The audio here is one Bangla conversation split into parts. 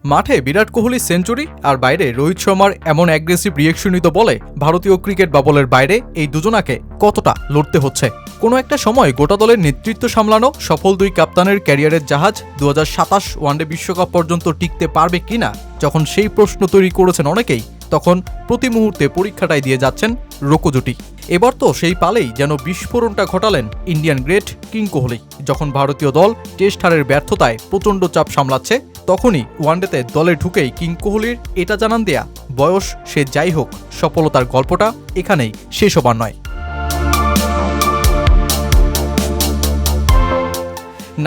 মাঠে বিরাট কোহলির সেঞ্চুরি আর বাইরে রোহিত শর্মার এমন অ্যাগ্রেসিভ রিয়েকশনই তো বলে ভারতীয় ক্রিকেট বাবলের বাইরে এই দুজনাকে কতটা লড়তে হচ্ছে। কোনো একটা সময় গোটা দলের নেতৃত্ব সামলানো সফল দুই কাপ্তানের ক্যারিয়ারের জাহাজ 2027 ওয়ানডে বিশ্বকাপ পর্যন্ত টিকতে পারবে কিনা যখন সেই প্রশ্ন তৈরি করেছেন অনেকেই, তখন প্রতি মুহূর্তে পরীক্ষাটাই দিয়ে যাচ্ছেন রোকো জুটি। এবার তো সেই পালেই যেন বিস্ফোরণটা ঘটালেন ইন্ডিয়ান গ্রেট কিং কোহলি। যখন ভারতীয় দল টেস্ট হারের ব্যর্থতায় প্রচণ্ড চাপ সামলাচ্ছে, তখনই ওয়ানডেতে দলে ঢুকেই কিং কোহলির এটা জানান দেয়া, বয়স সে যাই হোক, সফলতার গল্পটা এখানেই শেষ হবার নয়।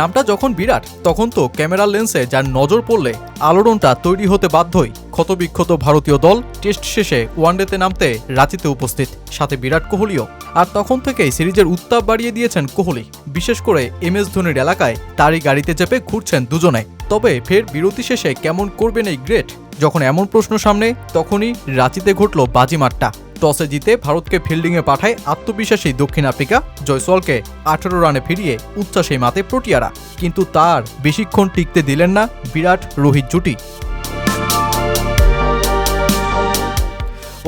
নামটা যখন বিরাট, তখন তো ক্যামেরার লেন্সে যার নজর পড়লে আলোড়নটা তৈরি হতে বাধ্যই। ক্ষতবিক্ষত ভারতীয় দল টেস্ট শেষে ওয়ানডেতে নামতে রাঁচিতে উপস্থিত, সাথে বিরাট কোহলিও। আর তখন থেকেই সিরিজের উত্তাপ বাড়িয়ে দিয়েছেন কোহলি। বিশেষ করে MS ধোনির এলাকায় তারই গাড়িতে চেপে ঘুরছেন দুজনে। তবে ফের বিরতি শেষে কেমন করবেন এই গ্রেট? যখন এমন প্রশ্ন সামনে, তখনই রাঁচিতে ঘটল বাজিমাতটা। টসে জিতে ভারতকে ফিল্ডিংয়ে পাঠায় আত্মবিশ্বাসী দক্ষিণ আফ্রিকা। জয়সওয়ালকে 18 রানে ফিরিয়ে উচ্ছ্বাসে মাতে প্রোটিয়ারা। কিন্তু তার বেশিক্ষণ টিকতে দিলেন না বিরাট রোহিত জুটি।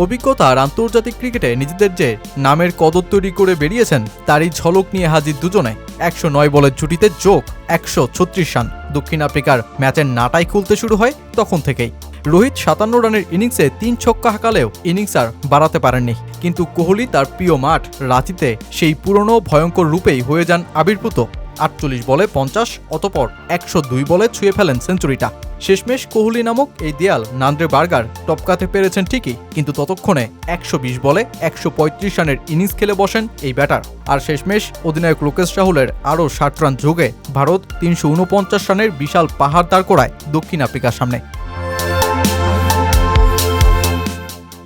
অভিজ্ঞতা আর আন্তর্জাতিক ক্রিকেটে নিজেদের যে নামের কদর তৈরি করে বেরিয়েছেন, তারই ঝলক নিয়ে হাজির দুজনে। 109 বলের জুটিতে যোগ 136 রান। দক্ষিণ আফ্রিকার ম্যাচের নাটাই খুলতে শুরু হয় তখন থেকেই। রোহিত 57 রানের ইনিংসে 3 ছক্কা হাঁকালেও ইনিংস আর বাড়াতে পারেননি। কিন্তু কোহলি তার প্রিয় মাঠ রাঁচিতে সেই পুরনো ভয়ঙ্কর রূপেই হয়ে যান আবির্ভূত। 48 বলে 50, অতপর 102 বলে ছুঁয়ে ফেলেন সেঞ্চুরিটা। শেষমেশ কোহলি নামক এই দেয়াল নান্দ্রে বার্গার টপকাতে পেরেছেন ঠিকই, কিন্তু ততক্ষণে 120 বলে 135 রানের ইনিংস খেলে বসেন এই ব্যাটার। আর শেষমেশ অধিনায়ক লোকেশ রাহুলের আরও 60 রান যোগে ভারত 349 রানের বিশাল পাহাড় দাঁড় করায় দক্ষিণ আফ্রিকার সামনে।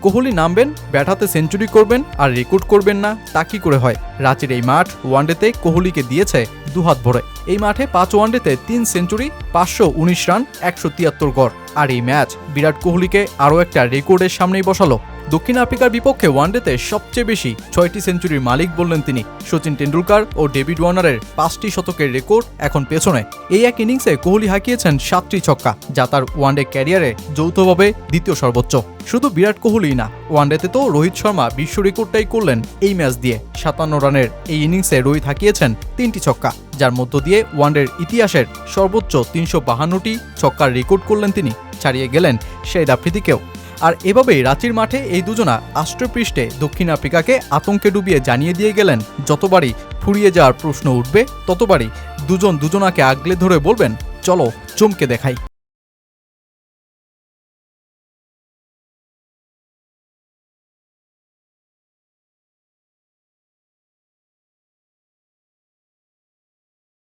কোহলি নামবেন, ব্যাট হাতে সেঞ্চুরি করবেন আর রেকর্ড করবেন না, তা কি করে হয়? রাঁচির এই মাঠ ওয়ানডেতে কোহলিকে দিয়েছে দুহাত ভরে। এই মাঠে 5 ওয়ানডেতে 3 সেঞ্চুরি, 519 রান, 173 গড়। আর এই ম্যাচ বিরাট কোহলিকে আরও একটা রেকর্ডের সামনেই বসালো। দক্ষিণ আফ্রিকার বিপক্ষে ওয়ানডেতে সবচেয়ে বেশি 6টি সেঞ্চুরির মালিক বললেন তিনি। সচিন টেন্ডুলকার ও ডেভিড ওয়ার্নারের 5টি শতকের রেকর্ড এখন পেছনে। এই এক ইনিংসে কোহলি হাঁকিয়েছেন 7টি ছক্কা, যা তার ওয়ানডে ক্যারিয়ারে যৌথভাবে দ্বিতীয় সর্বোচ্চ। শুধু বিরাট কোহলিই না, ওয়ানডেতে তো রোহিত শর্মা বিশ্ব রেকর্ডটাই করলেন এই ম্যাচ দিয়ে। 57 রানের এই ইনিংসে রোহিত হাঁকিয়েছেন 3টি ছক্কা, যার মধ্য দিয়ে ওয়ানডের ইতিহাসের সর্বোচ্চ 352টি ছক্কার রেকর্ড করলেন তিনি, ছাড়িয়ে গেলেন শাহিদ আফ্রিদিকেও। আর এভাবেই রাঁচির মাঠে এই দুজনা আষ্টপৃষ্ঠে দক্ষিণ আফ্রিকাকে আতঙ্কে ডুবিয়ে জানিয়ে দিয়ে গেলেন, যতবারই ফুরিয়ে যাওয়ার প্রশ্ন উঠবে, ততবারই দুজন দুজনাকে আগলে ধরে বলবেন, চলো চমকে দেখাই।